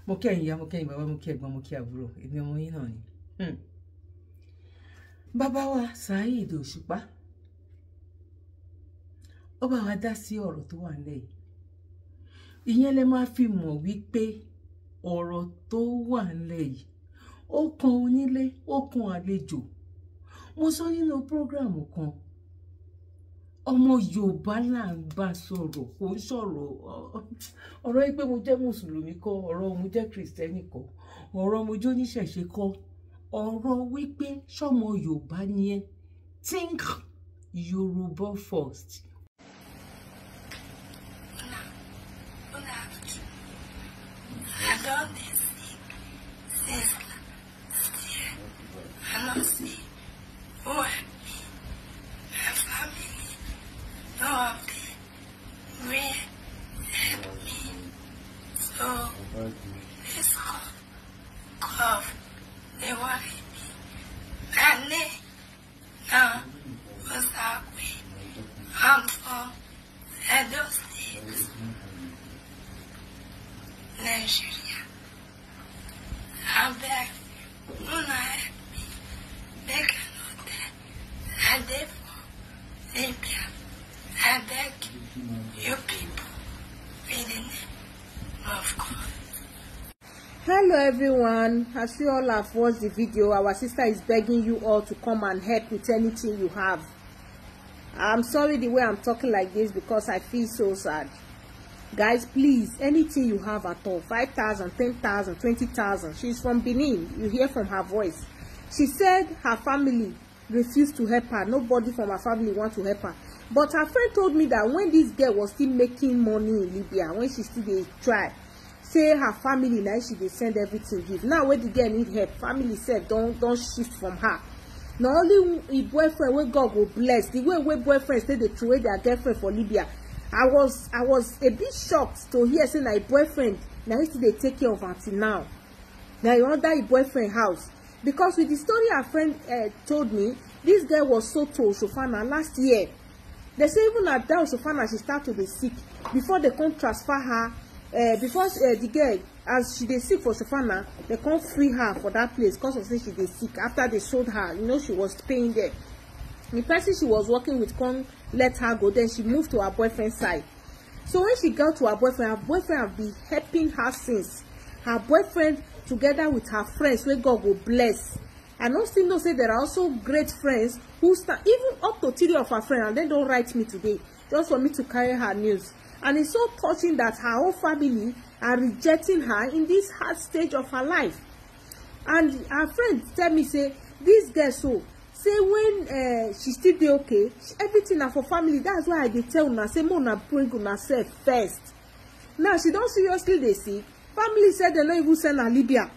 mo kẹ́yìn ya mo kẹ́yìn bàbá mo kí ẹ̀gbọ́n mo kí àbúrò èmi ọmọ yín náà ni. Bàbá wa Saheed Òṣùpá ó bá wa dá sí ọ̀rọ̀ tó wà nílẹ̀ yìí. Ìyẹn lẹ máa fi mọ̀ wípé ọ̀rọ̀ tó wà nílẹ̀ yìí ó kan onílé ó kan àlejò. Mo sọ nínú prógráàmù kan, ọmọ Yorùbá là ń bá sọ̀rọ̀, kò ń sọ̀rọ̀ ọ̀rọ̀ yìí pé mo jẹ́ mùsùlùmí kọ́, ọ̀rọ̀ mo jẹ́ kìrìsìtẹ́nì kọ́, ọ̀rọ̀ mo jẹ́ oníṣẹ̀ṣe kọ́, ọ̀rọ̀ wípé ṣọmọ Yorùbá ni ẹ́. Think Yoruba first. I'm from Edo State, Nigeria. I'm back. Una happy. They cannot I did for Libya. I beg you people in the name of God. Hello everyone, as you all have watched the video, our sister is begging you all to come and help with anything you have. I'm sorry the way I'm talking like this because I feel so sad. Guys, please, anything you have at all, 5,000, 10,000, 20,000. She's from Benin. You hear from her voice. She said her family refused to help her. Nobody from her family want to help her. But her friend told me that when this girl was still making money in Libya, when she still dey try, say her family now she dey send everything give. Now when the girl need help, family said don't shift from her. Now only a boyfriend wey God go bless, the way boyfriends say they throw away their girlfriend for Libya. I was a bit shocked to hear say na a boyfriend now he still dey take care of until now. Now you under a boyfriend house. Because with the story her friend told me, this girl was sold to Osofana last year. They say even at that Osofana she start to be sick before they come transfer her. Before the girl, as she dey sick for Osofana, they come free her for that place because of say she dey sick. After they sold her, you know she was paying there. The person she was working with come let her go. Then she moved to her boyfriend's side. So when she got to her boyfriend have been helping her since. Her boyfriend together with her friends wey God go bless. I don't still know say there are also great friends who start even up to 3 of her friends, and they don't write me today just for me to carry her news. And it's so touching that her whole family are rejecting her in this hard stage of her life. And her friend tell me say this girl so say when she still dey okay, everything na for family. That's why I dey tell una say mo na bring una self first. Now she don't seriously dey sick. Family said they no even send her Libya.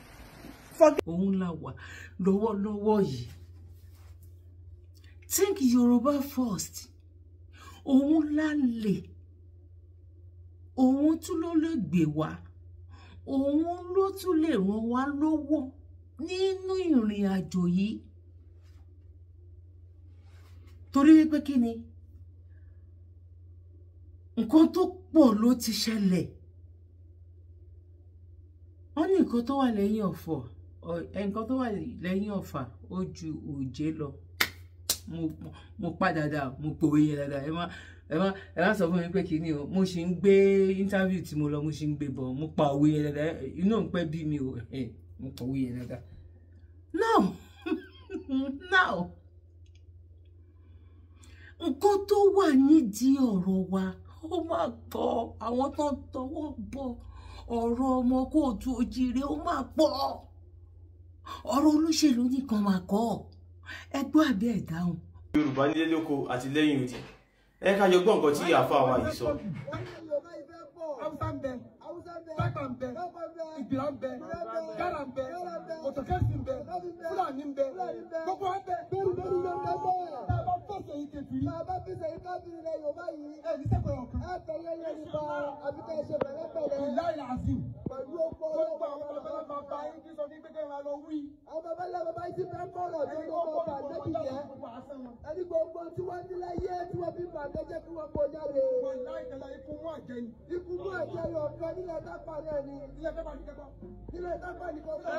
Òun la wà lọ́wọ́lọ́wọ́ yìí. Think Yoruba first. Òun la lè. Òun tún ló lè gbé wa. Òun ló tún lè ràn wá lọ́wọ́ nínú ìrìn àjò yìí. Torí wípé kí ni? Nǹkan tó pọ̀ ló ti ṣẹlẹ̀. Wọ́n ní nǹkan tó wà lẹ́yìn ọ̀fọ̀, nǹkan tó wà lẹ́yìn ọ̀fà ó ju òjé lọ. Mo padà dà, mo pòwe yẹn dáadáa. Ẹ má sọ fún mi pé kíní o. Mo ṣì ń gbé interview tí mo lọ, mo ṣì ń gbé bọ̀. Mo pa òwe yẹn dáadáa. Inú ń pẹ́ bí mi o. Mo pa òwe yẹn dáadáa. Now, nǹkan tó wà nídìí ọ̀rọ̀ wa ó máa pọ̀. Àwọn tó ń tọwọ́ bọ̀ ọ̀rọ̀ ọmọ kóòtù òjìrè ó máa pọ̀. Ọ̀rọ̀ olóṣèlú nìkan máa kọ́. Ẹ gbọ́ àbí ẹ dáhùn. Yorùbá nílé lóko àti lẹ́yìn odi. Ẹ ká jọ gbọ́ nǹkan tí àáfàá wa yìí sọ. Hausa ń bẹ, Tápà ń bẹ, Ìgbìrà ń bẹ, Gára ń bẹ, Òtòkẹ́sì ń bẹ, Fúlàní ń bẹ, gbogbo ń bẹ. Bàbá fẹsẹ̀ yìí kejì. Bàbá fẹsẹ̀ yìí kábìrì rẹ̀ Yorùbá yìí. Ẹ ní sẹ́kọ̀ọ́ ọ̀kan. Ẹ tẹ̀lé yẹn nípa àbíkẹ́ ṣe pẹ̀lẹ́pẹ̀lẹ́. Ìláyà àzìm. Pẹ̀lú ọkọ̀ ọlọ́pàá àwọn bàbá yín kí sọ ní pé kẹ́rin lọ wí. Àwọn bàbá yín ti fẹ́ mọ̀rọ̀ tó ló mọ̀ bà lẹ́bi jẹ́. Ẹni gbogbo tí wọ́n ní láyé tí wọ́n fi bà lẹ́jẹ́ kí wọ́n kó jáde. Ikú mú àjẹyìn. Ikú mú àjẹyìn ọ̀kan nílẹ̀ tápà náà ni. Nílẹ̀ tápà ní kẹ́kọ̀ọ́. Nílẹ̀ tápà ní kọ́kọ́.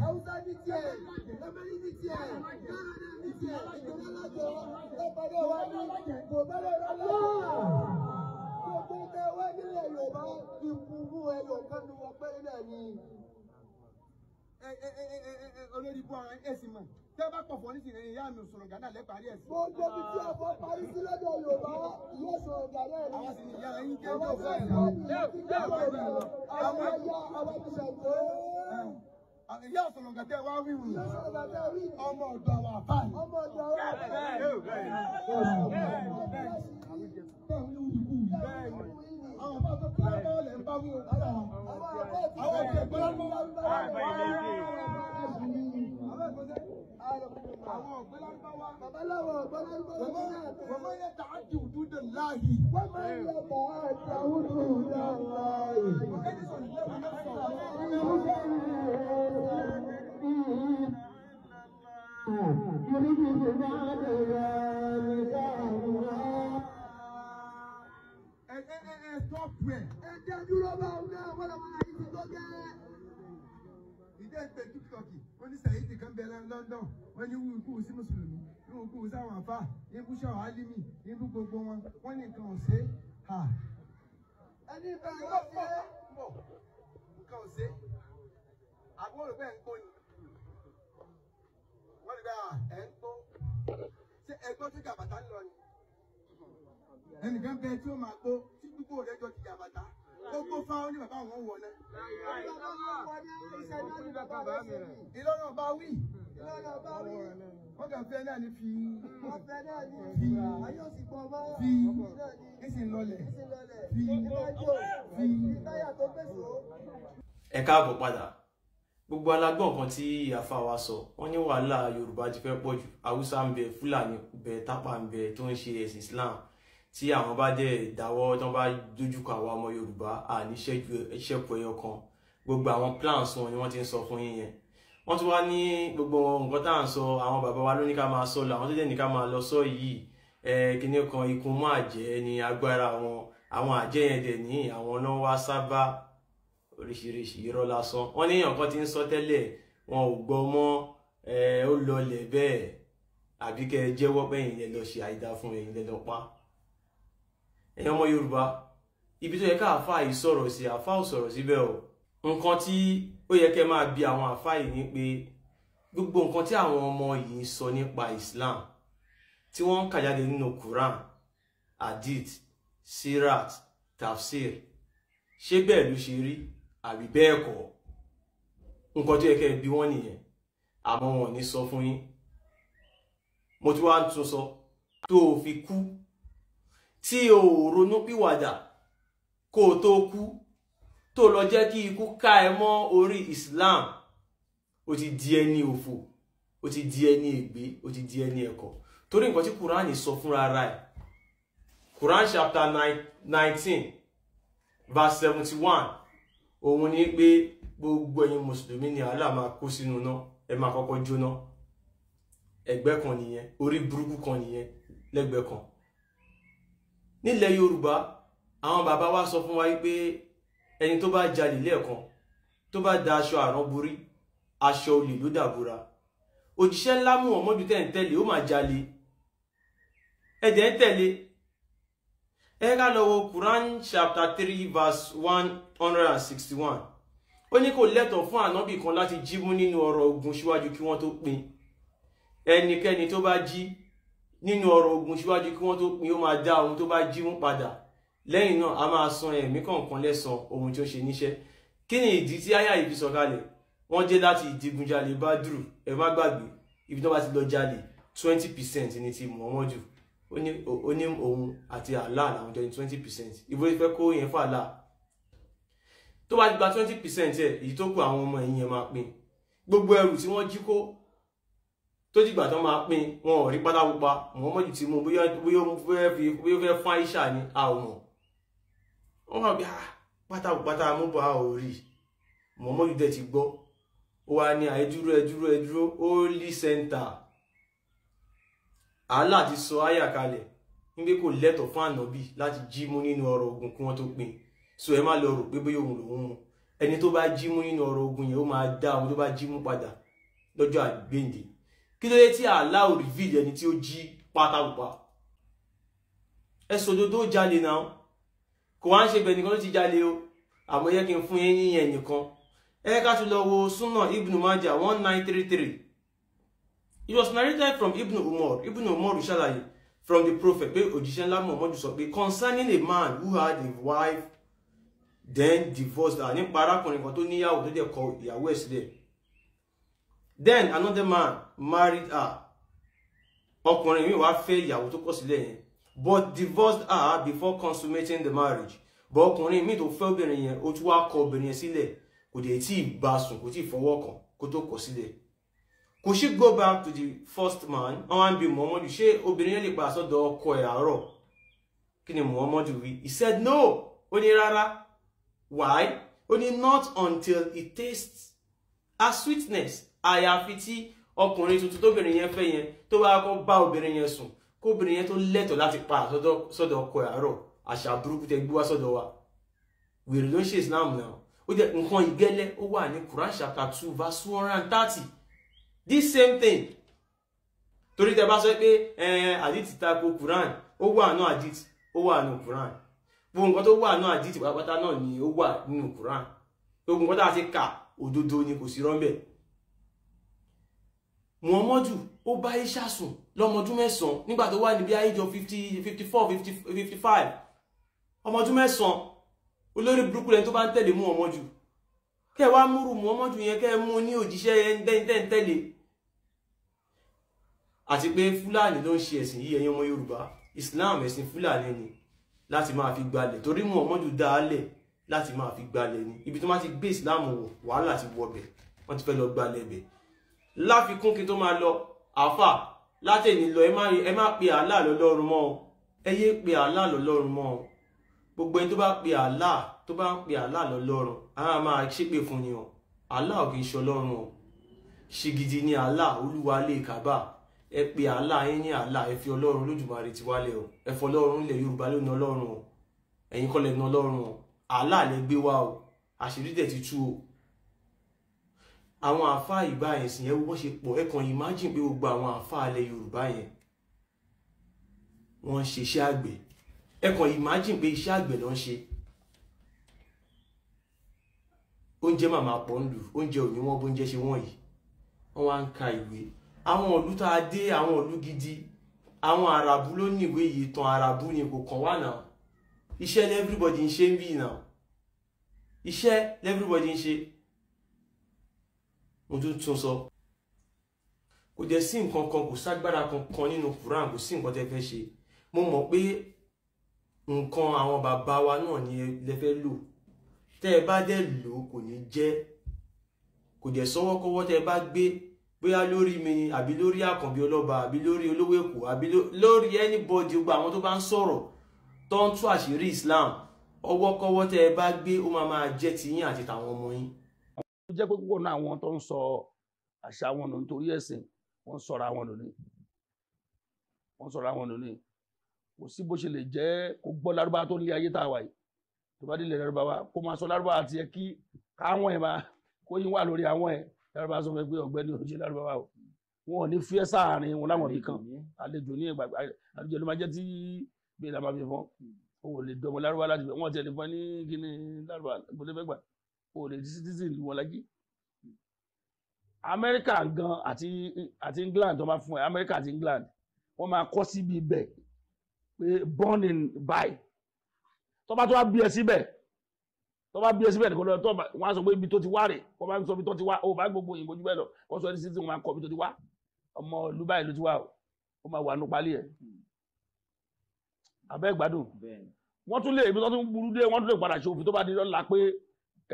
Haúsá ní tiẹ̀, Ẹ̀mẹ́rì ní tiẹ̀, Ghana ní tiẹ̀, ìjọba lájọ, ẹ̀pàdé wa ní kò bẹ́rẹ̀ rárá. Gbogbo tẹ wá nílẹ̀ Yorùbá ìkúrú ẹyọ kan ní wọ́n pẹ́rẹ́ náà ni. Olórí bú àwọn ẹ̀sìn mọ̀. Tẹ́ bá pọ̀ fọ́ nísìnyí ìyá mi sọ̀rọ̀ Ghana lẹ́parí ẹ̀sìn. Gbogbo ibi tí ọ̀pọ̀ parí sí lọ́dọ̀ Yorùbá yóò sọ̀rọ̀ Ghana ẹ̀ ní. Àwọn sì ní ìyá ẹ̀yìn jẹ́ ọjọ́ fún ẹ̀ náà. Àwọn ti ṣàgbé. Ìyá ọ̀sọ̀rọ̀ gàtẹ́ wá wíwù. Ọmọ ọ̀dọ̀ àwọn àfáà. Ọmọ ọ̀dọ̀ àwọn àfáà. Àwọn àfáà tó kí wọ́n bá lẹ̀ ń bá wí o. Àwọn ọ̀dọ̀ ìgbọ́lá ń bá wí. Àwọn ọ̀gbẹ́lá ń bá wá. Bàbá láwọn ọ̀gbẹ́lá ń bá wá. Wọ́n máa ń yẹ tàájú òdúdó láàyè. Wọ́n máa ń yẹ tàájú òdúdó láàyè. Stop where? Dúró bá wọn náà wọ́n lọ́wọ́ láyé ti tó gẹ́. Ìdí ẹgbẹ́ TikTok wọ́n ní Sàyídì kan bẹ̀rẹ̀ London wọ́n ní wú ikú sí Mùsùlùmí ní ikú sáwọn àfà ikú ṣàwọn Álímì ikú gbogbo wọn wọ́n ní nǹkan ọ̀sẹ̀ ha. Ẹni bá yọ sí ẹ bọ̀ nǹkan ọ̀sẹ̀ àbúrò rẹ̀ bẹ́ẹ̀ ń kó ni wọ́n ní bá ẹ̀ ń kó ṣé ẹgbọ́n tí gàbàtà ń lọ ni. Ẹnìkan bẹ tí ó máa gbó tí gbogbo rẹ̀ jọ ti gàbàtà gbogbo fáwọn ní bàbá àwọn wọ̀ náà. Ìlọ́nà bá wí. Wọ́n kàn fẹ́ náà ní fi ìsìn lọlẹ̀ ẹ káàbọ̀ padà. Gbogbo alágbọ̀n kan tí àfa wa sọ wọ́n ní wàhálà Yorùbá ti fẹ́ pọ̀ jù. Haúsá ń bẹ, Fúlàní ń bẹ, Tápà ń bẹ tó ń ṣe ẹ̀sìn Islam. Tí àwọn bá dẹ̀ dáwọ́ tán bá dojúkọ àwọn ọmọ Yorùbá àní ṣẹ́kù ẹyọ kan. Gbogbo àwọn plans wọn ni wọ́n ti ń sọ fún yín yẹn. Wọ́n tún wá ní gbogbo nǹkan tá à ń sọ àwọn bàbá wa ló ní ká máa sọ lọ, àwọn tó dẹ̀ ní ká máa lọ sọ yìí kíní kan ikùn mọ́ àjẹ́ ni agbára wọn. Àwọn àjẹ́ yẹn dẹ̀ ní àwọn náà wá sábà oríṣiríṣi irọ́ lásán. Wọ́n ní èèyàn kan ti ń sọ tẹ́lẹ̀ wọn ò gbọ́ mọ́ ó lọlẹ̀ bẹ́ẹ̀ àbí kẹ́ ẹ jẹ́wọ́ pẹ́yìn lẹ lọ ṣe àìdá fún ẹ̀yin lẹ lọ pa. Ẹ̀yin ọmọ Yorùbá ibi tó yẹ ká àfáà yìí sọ̀rọ̀ sí àfáà ò sọ̀rọ̀ síbẹ̀ o. Nǹkan tí ó yẹ kẹ́ máa bi àwọn àfáà yìí ni pé gbogbo nǹkan tí àwọn ọmọ yìí ń sọ nípa Islam tí wọ́n ń kà jáde nínú Quran, Hadith, Sirat, Tafsir ṣé bẹ́ẹ̀ ló ṣe rí àbí bẹ́ẹ̀ kọ́? Nǹkan tó yẹ kẹ́ bi wọ́n nìyẹn àmọ́ wọn ò ní sọ fún yín. Mo tún wá tún sọ tó o fi kú tí o ronú pìwàdà kó o tó kú tó lọ jẹ́ kí ikú ká ẹ mọ́ orí Islam, ó ti di ẹni òfò, ó ti di ẹni ègbé, ó ti di ẹni ẹ̀kọ́. Torí nǹkan tí Quran sọ fúnra ara ẹ̀. Quran chapter 19 verse 71 òun ní pé gbogbo ẹ̀yin mùsùlùmí ni Allah máa kó sínú náà, ẹ máa kọ́kọ́ jóná. Ẹgbẹ́ kan nìyẹn, orí burúkú kan nìyẹn lẹ́gbẹ̀ẹ́ kan. Nílẹ̀ Yorùbá àwọn bàbá wa sọ fún wa wípé ẹni tó bá jalè lẹ́ẹ̀kan tó bá da aṣọ àrán borí aṣọ olè ló dàbúra. Òjíṣẹ́ ńlá Muhammadu tẹ́ ń tẹ̀lé ó máa jalè ẹ̀dẹ̀ ń tẹ̀lé. Ẹ ká lọ wo Quran chapter 3 verse 161. Ó ní kò lẹ́tọ̀ọ́ fún ànábì kan láti jí mú nínú ọrọ̀ ogun síwájú kí wọ́n tó pín. Ẹnikẹ́ni tó bá jí nínú ọrọ̀ ogun síwájú kí wọ́n tó pín ó máa dá ohun tó bá jí mú padà. Lẹ́yìn náà a máa san ẹ̀mí kọ̀ọ̀kan lẹ́san ohun tí ó ṣe níṣẹ́. Kí ni ìdí tí àyà yìí fi sọ̀kalẹ̀? Wọ́n jẹ́ láti ìdigunjalè Badru, ẹ má gbàgbé ibi tó bá ti lọ jalè 20% ní ti Muhammadu. Ó ní òun àti Allah làwọn jẹ́ ní 20%. Ìbò ìfẹ́ kó yẹn fún Allah. Tó bá ti gba 20% ẹ̀ èyí tó kù àwọn ọmọ ẹ̀yìn ẹ̀ máa pín. Gbogbo ẹrù tí wọ́n jí kó tó dìgbà tó máa pín wọn ò rí pátá pupa. Muhammadu ti mú bóyá ó fẹ́ fún Aisha ní a ò mọ̀. Wọ́n wá bí pátá amúbọ̀ a ò rí. Muhammadu dẹ̀ ti gbọ́. Ó wá ní ẹdúró Holy Center. Allah ti sọ àyà kalẹ̀ nígbé kò lẹ́tọ̀ fún ànábì láti jí mú nínú ọrọ̀ ogun kí wọ́n tó pín so ẹ má lọ rò pé bóyá òun lòun mú ẹni tó bá jí mú nínú ọrọ̀ ogun yẹn ó máa dá àwọn tó bá jí mú padà lọ́jọ́ àgbéǹde kí ló dé tí Allah ò reveal ẹni tí ó jí pátápá ẹ sòdodo jalè náà kò wá ń ṣe bẹ́ẹ̀ nìkan ló ti jalè o àmọ́ yẹ kí n fún yín ní yẹn nìkan ẹ ká tún lọ wo Sunnah Ibn Majah 1933. It was narrated from Ibn Umar ṣàlàyé from the prophet pé òjíṣẹ́ ńlá Muhammad sọ pé concerning a man who had a wife then divorced her nípa arákùnrin kan tó níyàwó tó dẹ̀ kọ ìyàwó ẹ̀ sílẹ̀ then another man married her ọkùnrin mi wá fẹ́ ìyàwó tó kọ sílẹ̀ yẹn but divorced her before consummating the marriage but ọkùnrin mi tó fẹ́ obìnrin yẹn ó tún wá kọ obìnrin yẹn sílẹ̀ kò dé tí ì bá sùn kò tí ì fọwọ́ kàn kó tó kọ sílẹ̀. Could she go back to the first man? Ọwọ́n bí Muhammadu ṣé obìnrin yẹn lè pa sọ́dọ̀ ọkọ ẹ̀ àárọ̀? Kí ni Muhammadu wí? He said no. Ó ní rárá. Why? Ó ní not until it tastes a sweetness. Àyàfi tí ọkùnrin tuntun tóbìnrin yẹn fẹ́ yẹn tó bá kọ́ bá obìnrin yẹn sùn kóbìnrin yẹn tó lẹ́tọ̀ọ́ láti pa sọ́dọ̀ ọkọ ẹ̀ àárọ̀. Àṣà burúkú tẹ gbé wá sọ́dọ̀ wa. Wèrè ló ń ṣe Islam náà. Ó jẹ́ nǹkan ìgẹ́lẹ́ ó wà ní Quran chapter 2 verse 130. This same thing. Torí tẹ́ bá sọ pé hadith tako Quran, ó wà nínú hadith, ó wà nínú Quran. Gbogbo nǹkan tó wà nínú hadith pátápátá náà ni ó wà nínú Quran. Gbogbo nǹkan tá a ti kà òdodo ni kò sí rọ́ńbẹ̀. Muhammadu ó bá Aisha sùn lọ́mọdún 9 nígbà tó wà níbi age of 55. Ọmọdún 9 olórí burúkú lẹ́ni tó bá ń tẹ̀lé Muhammadu. Kẹ́ wá múrù Muhammadu yẹn kẹ́ mú ní òjíṣẹ́ yẹn tẹ́ntẹ́lé. Àti pé Fúlàní ló ń ṣe ẹ̀sìn yìí ẹ̀yin ọmọ Yorùbá Islam ẹ̀sìn Fúlàní ni láti máa fi gbalẹ̀ torí Muhammadu dálẹ̀ láti máa fi gbalẹ̀ ni ibi tó máa ti gbé Islam wọ̀ wàhálà ti wọbẹ̀ wọ́n ti fẹ́ lọ gbalẹ̀ bẹ̀. Láfikún kí tó máa lọ àfà látẹ̀ni lọ ẹ má pe Allah lọ́lọ́run mọ́ ẹ yé pe Allah lọ́lọ́run mọ́ gbogbo ẹni tó bá pe Allah tó bá ń pe Allah lọ́lọ́run a máa ṣépè fún ni o Allah ò kì í ṣe Ọlọ́run o ṣìgìdì ni Allah Olúwa lè kábà ẹ pe Allah yín ní Allah ẹ fi Ọlọ́run Olódùmarè ti wálẹ̀ o ẹ fọ Ọlọ́run ilẹ̀ Yorùbá ló ní Ọlọ́run o ẹ̀yin kọ́ lẹ ní Ọlọ́run o Allah lẹ gbé wá o àṣírí dẹ̀ ti tú o. Àwọn àfáà ìgbà yẹn sì yẹn wọ́n ṣe pọ̀ ẹ kàn imagine pé gbogbo àwọn àfáà ilẹ̀ Yorùbá yẹn wọ́n ń ṣe iṣẹ́ àgbẹ̀ ẹ kàn imagine pé iṣẹ́ àgbẹ̀ ló ń ṣe. Oúnjẹ màmá pọ̀ ń lù oúnjẹ òní wọ́n bóúnjẹ ṣe wọ́n yìí wọ́n wá ń ka ìwé àwọn ìlú tá a dé àwọn ìlú gidi àwọn àràbù ló ní ìwé yìí tán àràbù ni kò kàn wá náà iṣẹ́ everybody ń ṣe ń bì náà iṣẹ́ everybody ń ṣe. Mo tún sọ kò jẹ́ sí nǹkan kan kò ságbára kankan nínú Quran kò sí nǹkan tẹ́ fẹ́ ṣe mo mọ̀ pé nǹkan àwọn bàbá wa náà ni lẹ fẹ́ lò tẹ́ ẹ bá dẹ̀ lò kò ní jẹ́ kò jẹ́ sọ́wọ́kọ́wọ́ tẹ́ ẹ bá gbé bóyá lórí mi àbí lórí Àkànbí Ọlọ́ba àbí lórí Olówó Èkó àbí lórí anybody gbogbo àwọn tó bá ń sọ̀rọ̀ tó ń tú àṣírí Islam ọwọ́kọ́wọ́ tẹ́ ẹ bá gbé ó máa jẹ́ tiyín àti tàwọn ọmọ yín. Ó jẹ́ pé púpọ̀ náà àwọn tó ń sọ àṣà wọn nù nítorí ẹ̀sìn wọ́n sọ̀rọ̀ àwọn lónìí kò sí bó ṣe lè jẹ́ kó gbọ́ Lárúbáwá tó ń lé ayé tá a wà yìí tó bá délé Lárúbáwá kó máa sọ Lárúbáwá àti ẹ kí káwọn ẹ̀ máa kó yín wà lórí àwọn ẹ̀ Lárúbáwá sọ fẹ́ pé ọ̀gbẹ́ni òṣè Lárúbáwá o wọn ò ní fi ẹ́ sáàrin wọn láwọn ibì kan àlejò ní ìgbà àlejò ló máa jẹ́ tí bíi la máa fi fọ́n o ò lè dọmọ Lárúbáwá láti fẹ́ wọ́n ti ẹni fún ẹ ní kíní Lárúbáwá gbọdọ̀ fẹ́ gbà o ò lè di citizen wọn lájí. Amẹ́ríkà gan àti England tó máa fún ẹ Amẹ́ríkà àti England wọ́n máa kọ́ síbi ibẹ̀ pé born in by tó bá tó wá bí ẹ síbẹ̀ nìkan lọ tó wọ́n á sọ pé ibi tó ti wá rè kó bá ń sọ ibi tó ti wá ó bá gbogbo òyìnbó jù bẹ́ẹ̀ lọ wọ́n sọ ẹni citizen wọn máa kọ́ ibi tó ti wá ọmọ ìlú báyìí ló ti wá ó máa wà nù pálí ẹ̀ abẹ́ ìgbádùn wọ́n tún lè ibi tó tún burú dé wọ́n tún lè padà ṣe òfin tó bá di lọ́la pé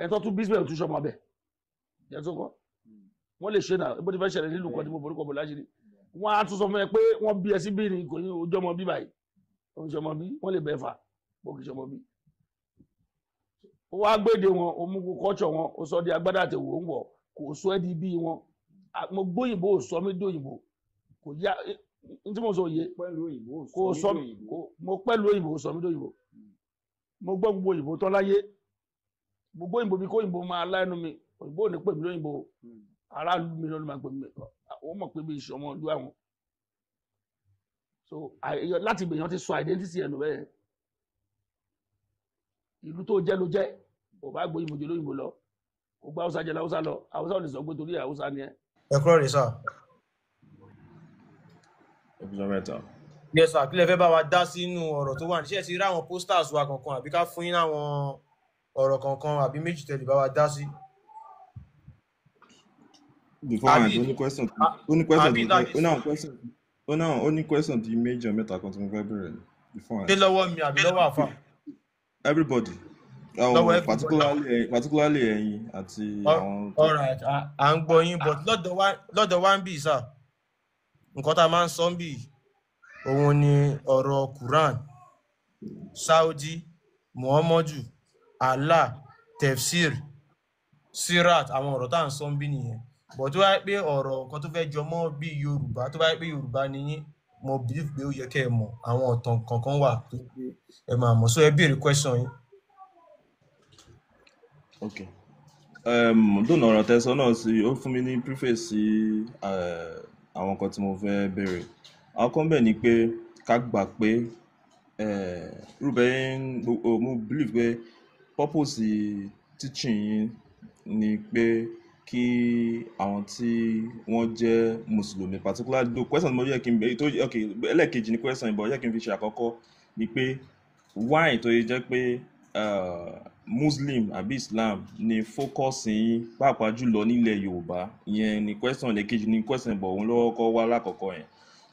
ẹ̀ tó tún bísíbẹ̀ tún ṣọmọ bẹ̀ jẹ́ tó kọ́ wọ́n lè ṣe náà bó ti fẹ́ ṣẹlẹ̀ nílùú kan tí mo forúkọ bò láṣìírí wọ́n á tún sọ fún ẹ pé wọ́n bí ẹ sí bí ní kò ní ojú ọmọ bí báyìí òun ṣọmọ bí wọ́n lè bẹ́ẹ̀ fà bó kì í ṣọmọ bí. ó wá gbéde wọn ó mú kọ́ṣọ̀ wọn ó sọ di agbádá àtẹ̀wò ń wọ̀ kò sọ ẹ́ di bí wọn mo gbóyìnbó ò sọ mí dóyìnbó kò yá tí mo sọ yé kò sọ mo pẹ̀lú òyìnbó sọ mí lóyìnbó mo gbọ́ gbogbo òyìnbó tán láyé gbogbo òyìnbó bí kò òyìnbó máa láìnú mi òyìnbó ò ní pè mí lóyìnbó aráàlú mi lọ́nà máa pè mí ó mọ̀ pé bí ìṣọmọ ìlú àwọn so láti gbèyàn ti sọ identity ẹnu bẹ́ẹ̀ ìlú tó jẹ́ ló jẹ́ ò bá gbọ́ òyìnbó jẹ́ lóyìnbó lọ ó gbá haúsá jẹ́ láwùsá lọ haúsá ò lè sọ pé torí haúsá ni ẹ. ẹ kúrò rè sá. yes sir kí lẹ fẹ́ bá wa dá sínú ọ̀rọ̀ tó wà níṣẹ́ ti rí àwọn posters wa kankan àbí ká fún yín láwọn ọ̀rọ̀ kankan àbí méjì tẹ́lẹ̀ bá wa dá sí. Beforehand, only question the major meta kan tí mo fẹ́ bẹ̀rẹ̀ beforehand. Ṣé lọ́wọ́ mi àbí lọ́wọ́ àfà? Everybody. Particularly ẹ̀yin àti àwọn. All right, à ń gbọ́ yín but lọ́dọ̀ wa ń bì sá. Nǹkan tá a máa ń sọ ń bì òun ni ọ̀rọ̀ Quran, Saudi, Muhammadu, Allah, Tefsir, Sirat àwọn ọ̀rọ̀ tá à ń sọ ń bì nìyẹn. But tó bá yẹ pé ọ̀rọ̀ nǹkan tó fẹ́ jọ mọ́ bí Yorùbá tó bá yẹ pé Yorùbá ni yín mo believe pé ó yẹ kẹ́ ẹ mọ̀ àwọn ọ̀tàn kankan wà tó pé ẹ máa mọ̀ so ẹ béèrè question yín. Okay. Dónà ọ̀rọ̀ tẹ́sán náà sí ó fún mi ní preface sí àwọn nǹkan tí mo fẹ́ béèrè. Àwọn kan bẹ̀ ni pé ká gbà pé Rúbẹ̀ mo believe pé purpose teaching yín ni pé kí àwọn tí wọ́n jẹ́ mùsùlùmí particularly the question mo yẹ kí n bẹ tó okay ẹlẹ́ẹ̀kejì ni question ìbọn yẹ kí n fi ṣe àkọ́kọ́ ni pé why tó yẹ jẹ́ pé Muslim àbí Islam ni focus yín pàápàá jùlọ nílẹ̀ Yorùbá ìyẹn ni question ẹlẹ́ẹ̀kejì ni question ìbọn òun lọ́wọ́ kọ́ wá lákọ̀ọ́kọ́ yẹn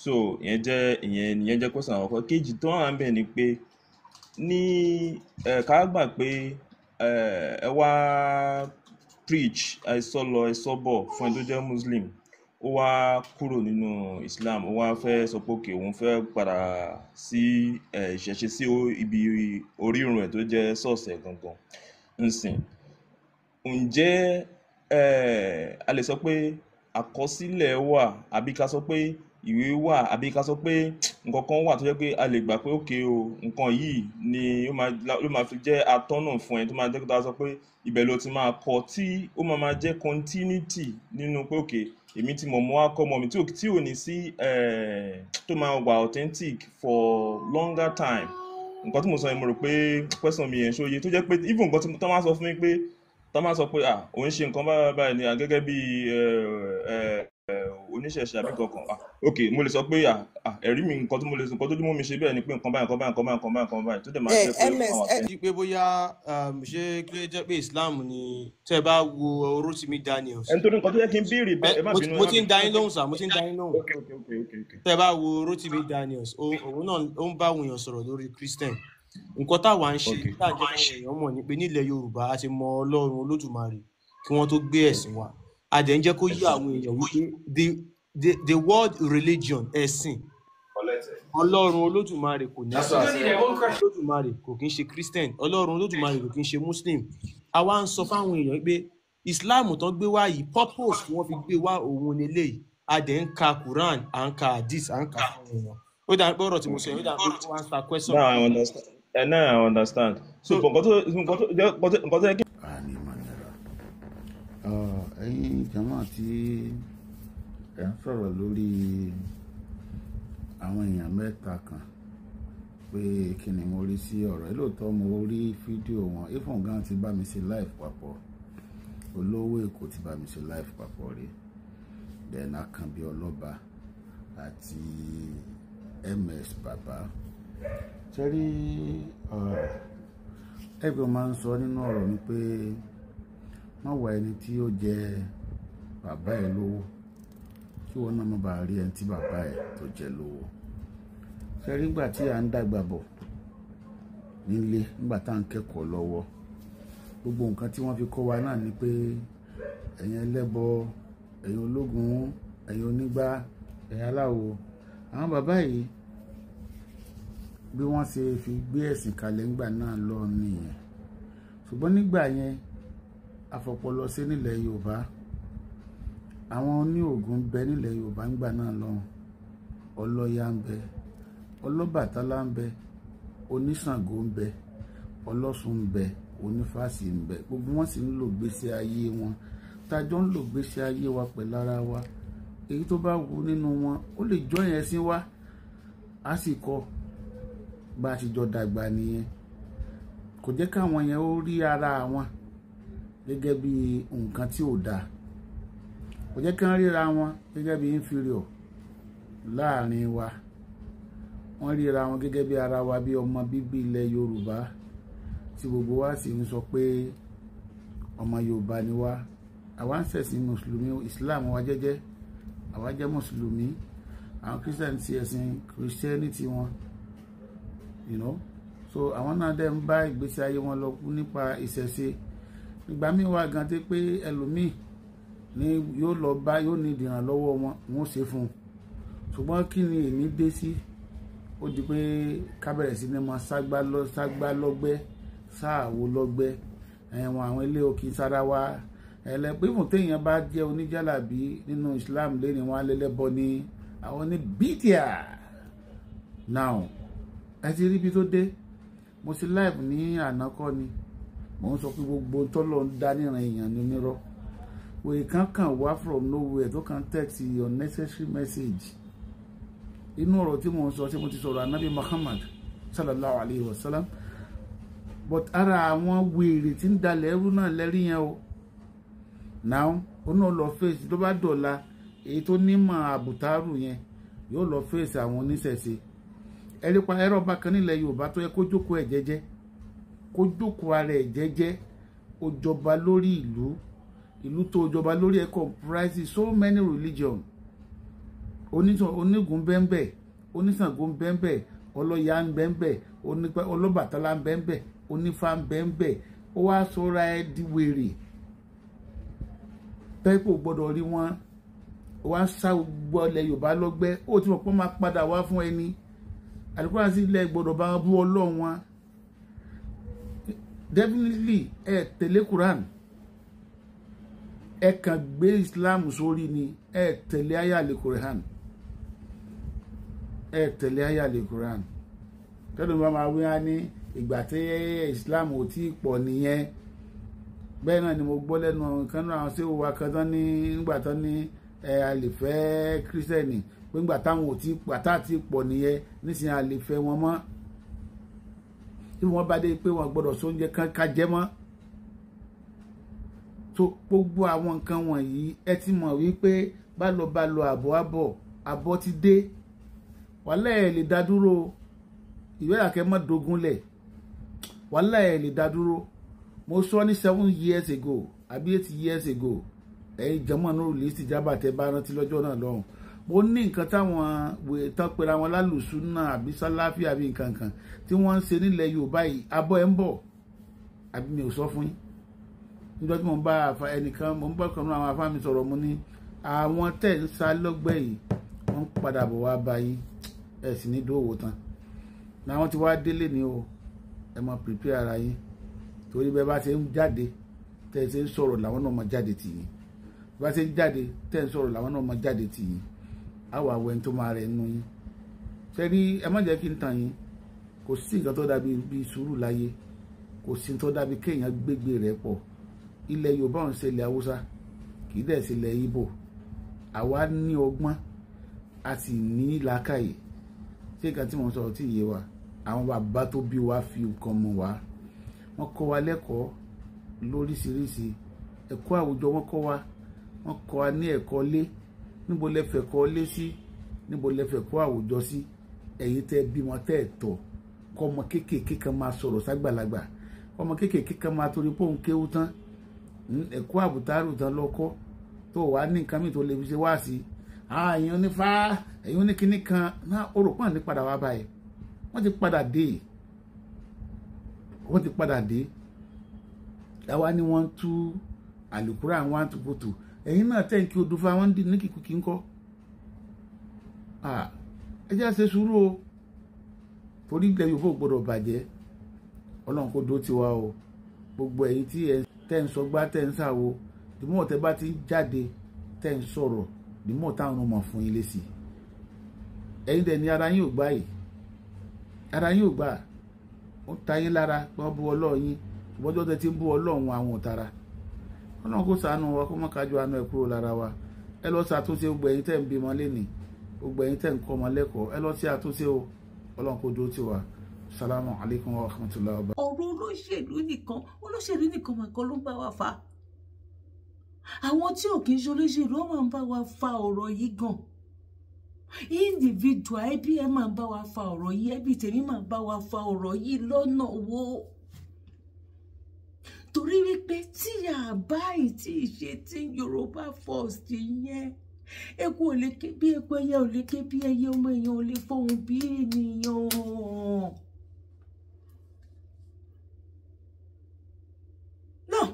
so ìyẹn jẹ́ question àkọ́kọ́ kejì tó wà ń bẹ̀ ni pé ní ká gbà pé ẹ wá preach àìsọ̀bọ̀ fún ẹni tó jẹ́ Muslim ó wá kúrò nínú Islam ó wá fẹ́ sọ pé òkè òun fẹ́ padà sí ìṣẹ̀ṣe sí ibi orírun ẹ̀ tó jẹ́ ṣọ́ọ̀ṣì gangan nsìn ǹjẹ́ a lè sọ pé àkọsílẹ̀ wà àbí ká sọ pé ìwé wà àbí ká sọ pé nǹkan kan wà tó jẹ́ pé a lè gbà pé òkè o nǹkan yìí ni ó máa fi jẹ́ atọ́nà fún ẹ tó máa jẹ́ kó tá a sọ pé ibẹ̀ ló ti máa kọ́ tí ó máa jẹ́ continuity nínú pé òkè èmi tí mo mọ̀ wá kọ́ mọ́ mi tí ò ní sí tó máa wà authentic for longer time nǹkan tí mo sọ yẹn mo rò pé question mi yẹn ṣóye tó jẹ́ pé even nǹkan tó máa sọ fún mi pé tó máa sọ pé òun ṣe nǹkan báyìí ni gẹ́gẹ́ bí oníṣẹ̀ṣe àbí kankan ok mo lè sọ pé ẹ̀rí mi nǹkan tó mo lè sọ nǹkan tó dún mọ́ mi ṣe bẹ́ẹ̀ ni pé nǹkan báyìí tó dẹ̀ máa jẹ́ pé ms pé bóyá ṣé kí ló jẹ́ pé Islam ni tẹ́ ẹ bá wo Rotimi Daniels. ẹni tó ní nǹkan tó yẹ kí n béèrè bẹ́ẹ̀ ẹ má bínú. mo ti ń dá yín lóhùn sá mo ti ń dá yín lóhùn. tẹ́ ẹ bá wo Rotimi Daniels òun náà ó ń bá àwọn èèyàn sọ̀rọ̀ lórí Christian nǹkan táwa ń ṣe tá à ń jẹ́ káwọn èèyàn mọ̀ ní pé nílẹ̀ Yorùbá a ti mọ Ọlọ́run Olódùmarè kí wọ́n tó gbé ẹ̀sìn wa a dẹ̀ ń jẹ́ kó yé àwọn èèyàn wípé the word religion ẹ̀sìn Ọlọ́run Olódùmarè kò ní Olódùmarè kò kí ń ṣe Christian Ọlọ́run Olódùmarè kò kí ń ṣe Muslim àwa ń sọ fáwọn èèyàn pé Islam tán gbé wá yìí purpose tí wọ́n fi gbé wá òun eléyìí a dẹ̀ ń ka Quran à ń ka hadith à ń ka fáwọn èèyàn ó dà pé ọ̀rọ̀ tí mo sọ yẹn ó dà pé wọ́n á sa question. Now I understand. So nǹkan tó yẹ kí. ẹ̀yin jama tí ẹ ń sọ̀rọ̀ lórí àwọn èèyàn mẹ́ta kan pé kí ni mo rí sí ọ̀rọ̀ ẹ lóòótọ́ mo rí fídíò wọn ifon gan ti bá mi ṣe live papọ̀ olówó Èkó ti bá mi ṣe live papọ̀ rí then Akànbí Ọlọ́ba àti MS Bàbá sẹ́rí ẹgbẹ́ máa ń sọ nínú ọ̀rọ̀ ni pé má wá ẹni tí ó jẹ bàbá ẹ lówó kí wọn náà má bàa rí ẹni tí bàbá ẹ tó jẹ lówó sẹ́rí nígbà tí à ń dàgbà bọ̀ nílé nígbà tá à ń kẹ́kọ̀ọ́ lọ́wọ́ gbogbo nǹkan tí wọ́n fi kọ́ wa náà ni pé ẹ̀yin ẹlẹ́bọ ẹ̀yin ológun ẹ̀yin onígbá ẹ̀yin aláwo àwọn bàbá yìí bí wọ́n ṣe fi gbé ẹ̀sìn kalẹ̀ ńgbà náà lọ nìyẹn ṣùgbọ́n nígbà yẹn afọpọlọ sí nílẹ̀ Yorùbá àwọn oní Ògún bẹ nílẹ̀ Yorùbá ńgbà náà lọ ọlọ́ya ń bẹ, ọlọ́bàtálá ń bẹ, oníṣàngó ń bẹ, ọlọ́ṣun ń bẹ, onífásì ń bẹ. Gbogbo wọn sì ń lò gbésí ayé wọn tájọ́ ń lò gbésí ayé wa pẹ̀lú ara wa. Èyí tó bá wù nínú wọn ó lè jọ yẹn sí wa, á sì kọ́ bá a ti jọ dàgbà nìyẹn. Kò jẹ́ káwọn yẹn ó rí ara wọn gẹ́gẹ́ bí nǹkan tí ò dáa, kò jẹ́ kí wọ́n ríra wọn gẹ́gẹ́ bí inferior láàrin wa. Wọ́n ríra wọn gẹ́gẹ́ bí ara wa, bí ọmọ bíbí ilẹ̀ Yorùbá tí gbogbo wa sì ń sọ pé ọmọ Yorùbá ni wá. Àwa ń ṣẹ̀sìn mùsùlùmí, Islam wa jẹ́jẹ́, àwa jẹ́ mùsùlùmí. Àwọn Christian ti ẹ̀sìn Christianity wọn, so àwọn náà dẹ̀ ń bá ìgbésí ayé wọn lọ nípa ìṣẹ̀ṣe. Ìgbà míì wà gan tí pé ẹlòmíì ni yóò lọ bá, yóò ní ìdìrànlọ́wọ́ wọn, wọn ó ṣe fún un. Ṣùgbọ́n kí ni èmi dé sí? Ó di pé ká bẹ̀rẹ̀ sí ní máa ságbá lọ́gbẹ́, sáàwó lọ́gbẹ́. Ẹ̀wọ̀n àwọn ilé òkè sára wa ẹlẹ́pẹ́ ìfún téèyàn bá jẹ́ oníjàlábí nínú Islam lẹ́ni wọn alẹ́lẹ́bọ ní àwọn ní bídíà. Now ẹ ti rí ibi tó dé. Mo sì live ní ànákọ́ ni mo ń sọ pé gbogbo tọ́lọ̀ ń dá níran èèyàn ní onírọ́. Wèé kankan wá from nowhere tó kàn text unnecessary message. Inú ọ̀rọ̀ tí mo ń sọ, tí mo ti sọ̀rọ̀ Ànábì Muhammad sallallahu alayhi wa sallam, but ara àwọn wèrè tí ń dalẹ̀ ẹrú náà lẹ́rí yẹn o. Now ó náà lọ fèsì tó bá dọ̀la, èyí tó nímọ̀ àbùtárù yẹn yóò lọ fèsì àwọn oníṣẹ̀ṣe. Ẹ̀rípa ẹ̀rọ bákan nílẹ̀ Yorùbá tó yẹ kó jókòó ẹ̀ jẹ́jẹ́, kó jókòó ara ẹ̀ jẹ́jẹ́. Ó jọba lórí ìlú tó jọba lórí ẹ̀ comprise so many religion. Onígun bẹ́ńbẹ́, oníṣàngó bẹ́ńbẹ́, ọlọ́ya ń bẹ́ńbẹ́, ọlọ́bàtálá ń bẹ́ńbẹ́, onífá ń bẹ́ńbẹ́. Ó wá sọ́ra ẹ̀ di wèrè pẹ́pọ̀ gbọ́dọ̀ rí wọn. Ó wá sá gbọ́ ilẹ̀ Yorùbá lọ́gbẹ́. Ó ti mọ̀ pé wọ́n máa padà wá fún ẹni. Àdúgbò sí ilẹ̀ gbọ́dọ̀ bá wọn bú Ọlọ́run wọn. Definitely ẹ tẹ̀lé Quran, ẹ kàn gbé Islam sórí ni, ẹ tẹ̀lé ayálẹ̀ Quran, ẹ tẹ̀lé ayálẹ̀ Quran. Tẹ́lẹ̀ bá máa wí wá ní ìgbà tí Islam ò tí pọ̀ nìyẹn. Bẹ́ẹ̀ náà ni mo gbọ́ lẹ́nu kan náà ṣé wo wa kan tán ní nígbà tán ní a lè fẹ́ kírísítẹ́nì pé nígbà táwọn ò tí pàtà tí pọ̀ nìyẹn, nísìnyí a lè fẹ́ wọn mọ́. Tí wọ́n bá dé pé wọ́n gbọ́dọ̀ sóúnjẹ ká jẹ mọ́. So gbogbo àwọn nǹkan wọ̀nyí ẹ ti mọ̀ wípé bá lọ àbọ̀ ti dé. Wàhálà ẹ̀ lè dá dúró. Ìwé àkẹ́ mọ́ dogunlẹ̀. Wàhálà ẹ̀ lè dá dúró. Mo sọ ní 7 years ago àbí 8 years ago, ẹ̀yin jẹ́mọ̀ náà lè ti jábà tẹ́ bá rántí lọ́jọ́ náà lọ́hùn. Mo ní nǹkan táwọn tán pera wọn lálùsúnà àbí sáláfì àbí nǹkan kan tí wọ́n ń ṣe nílẹ̀ Yorùbá yìí, abọ́ ẹ̀ ń bọ̀ àbí mi ò sọ fún yín. Níjọ́ tí mo ń bá ẹnìkan, mo ń bá kan náà àwọn afá mi sọ̀rọ̀, mo ní àwọn tẹ̀ ń sá lọ́gbẹ́ yìí wọ́n padà bọ̀ wá bá yín, ẹ̀ sì ní dóòwò tán. Náà ti wá délé ni o, ẹ máa prepare ara yín. Torí bẹ́ẹ̀ bá ṣe ń jáde tẹ́ ẹ ṣe ń sọ̀rọ̀ làwọn náà máa jáde tì yín. Bá ṣe ń jáde tẹ́ ẹ ń sọ̀rọ̀ làwọn náà máa jáde tì yín. Àwọn àwọ̀ ẹni tó máa rẹ̀ nínú yín. Ṣé rí, ẹ má jẹ́ kí n tàn yín. Kò sí nǹkan tó dàbí bí sùúrù láyé. Kò sí tó dàbí kéèyàn gbégbé rẹ̀ pọ̀. Ilẹ̀ Yorùbá ò ń ṣe ilẹ̀ Haúsá, kì í dẹ̀ ṣe ilẹ̀ Ìgbò. Àwa ní ọgbọ́n, a sì ní làákàyè. Ṣé nǹkan tí mo ń sọ̀rọ̀ tí ìyé wa? Àwọn bàbá tó bí wa fi nǹkan mọ̀ wá. Wọ́n kọ́ wa lẹ́kọ̀ọ́ lóríṣiríṣi. Ẹ̀kọ́ àwùjọ wọ́n kọ́ wa ní ẹ̀kọ́ lé. Níbo lẹ fẹ́ kọ́ lé sí? Níbo lẹ fẹ́ kọ́ àwùjọ sí? Ẹ̀yin tẹ́ bímọ tẹ́ tọ́. Kọ́ ọmọ kéékèèké kan máa sọ̀rọ̀ ságbàlagbà. Kọ́ ọmọ kéékèèké kan máa torí pé òun kéwú tán. Ẹ̀kọ́ àbùtárù tán lọ́kọ́ tó wà ní nǹkan mi tó lè fi ṣe wá sí. Ẹ̀yin onífá, ẹ̀yin oníkíní kan náà ó rò pọ́n ní padà wá báyìí. Wọ́n ti padà dé. Àwa ni wọ́n tú àlùkùrá àwọn àtúkòtò. Ẹ̀yin náà tẹ́ ń kí odò fún àwọn ní kìkì ńkọ́. Ẹ jẹ́ ṣe sùúrù o. Torí ilẹ̀ Yorùbá ò gbọ́dọ̀ bàjẹ́. Ọlọ́run kó dó tiwa o. Gbogbo ẹ̀yin tí ẹ tẹ́ ń sọgbá tẹ́ ń sàwo, dìmọ̀ tẹ́ bá ti jáde tẹ́ ń sọ̀rọ̀, dìmọ̀ táwọn ọmọ fún yín lésì. ẹ̀yin dẹ̀ ní ara yín ò gbà yìí, ara yín ò gbà, ó ta yín lára pé wọ́n bú Ọlọ́run yín, ṣùgbọ́n tó tẹ́ ti ń bú Ọlọ́run àwọn òtara. Ọlọ́run kó ṣàánú wa, kó má kájú àánú ẹ̀ kúrò lára wa. Ẹ lọ sí àtúnṣe, gbogbo ẹ̀yin tẹ́ ń bímọ lénìí, gbogbo ẹ̀yin tẹ́ ń kọ́ ọmọ lẹ́kọ̀ọ́, ẹ lọ sí àtúnṣe o. Ọlọ́run kó dúró tì wá. Salamu alaikum wa rahmatullahi wa barakatuh. ọ̀rọ̀ olóṣèlú nìkan mà kọ́ ló ń bá wa fà. àwọn tí ò kí ń ṣe olóṣèlú wọn máa ń bá wa fa ọ̀rọ̀ yìí gan. individual ẹbí ẹ máa ń bá wa fa ọ̀rọ̀ yìí, ẹbí tèmi máa ń bá wa fa ọ̀rọ̀ yìí lọ́nà wo. torí wípé tí àbá ìtì ṣe tí Yorùbá First yẹn, eku ò lè ké bí eku, ẹyẹ ò lè ké bí ẹyẹ, ọmọ èèyàn ò lè fọhùn bí ènìyàn. náà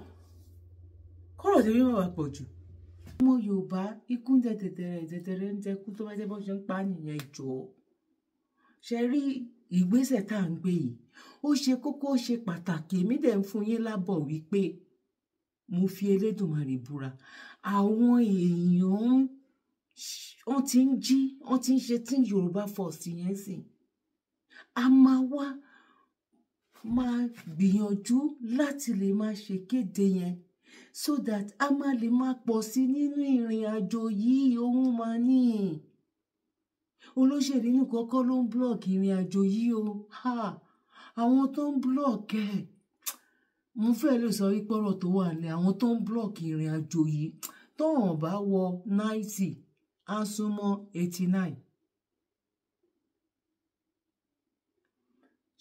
kọ́rọ̀ tèmi máa wà pọ̀ jù. ọmọ Yorùbá ikú ń jẹ tẹ̀tẹ̀rẹ̀ ń jẹkú, tó bá jẹ́ bọ́ ṣe ń pa nìyẹn jọ. ṣe rí ìgbésẹ̀ tá à ń gbé yìí, ó ṣe kókó, ó ṣe pàtàkì. èmi dẹ̀ ń fún yín lábọ̀ wípé mo fi Elédùmarè búra, àwọn èèyàn wọ́n ti ń jí, wọ́n ti ń ṣe tí Yorùbá First yẹn sìn. a máa wá máa gbìyànjú láti lè máa ṣe kéde yẹn so that a máa lè máa pọ̀ sí nínú ìrìn àjò yìí. ohun máa ní olóṣèlú ní kọ́kọ́ ló ń blọ́ọ̀kì ìrìn àjò yìí o. àwọn tó ń blọ́ọ̀kì ẹ̀, mo fẹ́ lè sọ wípé ọ̀rọ̀ tó wà ní àwọn tó ń blọ́ọ̀kì ìrìn àjò yìí, tọ́wọ̀n bá wọ 90 á súnmọ́ 89.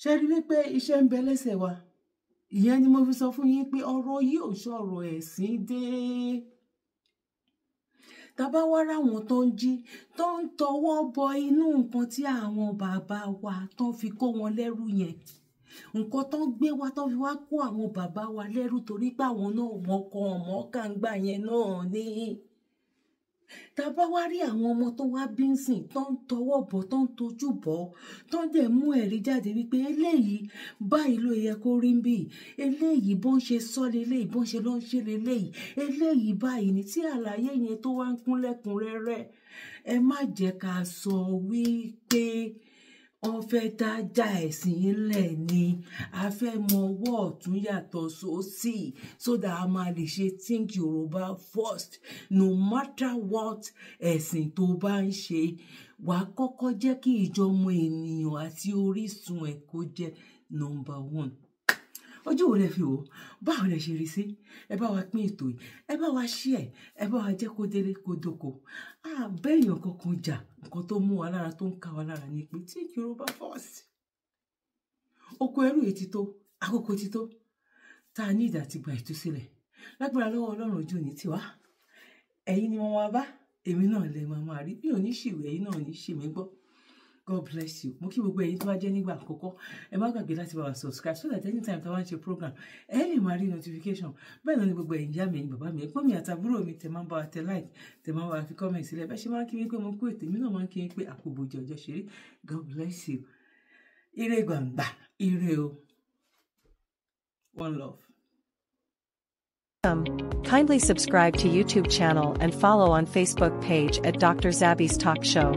ṣe rí wípé iṣẹ́ ń bẹ lẹ́sẹ̀ wa. ìyẹn ni mo fi sọ fún yín pé ọ̀rọ̀ yìí ò ṣọ̀rọ̀ ẹ̀sìn dé. tàbá wá ráwọn tó ń jí, tó ń tọwọ́ bọ inú nǹkan tí àwọn bàbá wa tó fi kó wọn lẹ́rú yẹn, nǹkan tó ń gbé wá tó fi wá kó àwọn bàbá wa lẹ́rú, torí pé àwọn náà mọ̀ kàǹgbà yẹn náà ní. tàbá wá rí àwọn ọmọ tó wá bí ń sìn, tó ń tọwọ́ bọ̀, tó ń tojú bọ̀, tó ń dẹ̀ mú ẹ̀rí jáde wípé eléyìí báyìí ló yẹ kó rí bí, eléyìí bó ń ṣe sọ leléyìí, bó ń ṣe ló ń ṣe leléyìí, eléyìí báyìí ni, tí àlàyé yẹn tó wá ń kún lẹ́kùnrẹ́rẹ́. ẹ má jẹ́ ká sọ wípé wọ́n fẹ́ dájà ẹ̀sìn ńlẹ̀ ni, a fẹ́ mọ ọwọ́ ọ̀tún yàtọ̀ sósì, so that a máa lè ṣe think Yorùbá First. no matter what ẹ̀sìn tó bá ń ṣe, wàá kọ́kọ́ jẹ́ kí ìjọmọ ènìyàn àti orísun ẹ̀ kó jẹ́ number 1. ojú wo lẹ fi wò, báwo lẹ ṣe rí sí? ẹ bá wa pín ètò yìí, ẹ bá wa share, ẹ bá wa jẹ́ kó délé kó dóko. bẹ́ẹ̀yàn kankan jà, nǹkan tó mú wa lára, tó ń ká wa lára ni pé tí Yorùbá First, oko ẹrú yìí ti tó, àkókò ti tó, tá a ní ìdá ti gba ìtúsílẹ̀. lágbára lọ́wọ́ Ọlọ́run ojú ní tiwa, ẹ̀yin ni wọ́n wá bá, èmi náà lè máa rí. bí ò ní ṣìwé, ẹ̀yin náà ní ṣì mí gbọ́. God bless you. mo kí gbogbo ẹ̀yin tó bá jẹ́ nígbà àkọ́kọ́, ẹ má gbàgbé láti bá wa subscribe so that anytime tá a wá ń ṣe program ẹ lè máa rí notification. bẹ́ẹ̀ náà ni gbogbo ẹ̀yin ìyá mi, ẹ̀yin bàbá mi, ẹ̀gbọ́n mi àtàbúrò mi, tẹ̀ máa ń bá wa tẹ like, tẹ̀ máa ń bá wa fi comment sílẹ̀. bẹ́ẹ̀ ṣe máa ń kí mi pé mo kú ètò, èmi náà máa ń kí mi pé àkóbòjì ọjọ́ ṣeré. God bless you. ire gbàǹgbà, ire o. One love. Kindly subscribe to YouTube channel and follow on Facebook page at Dr. Zabby's Talk Show.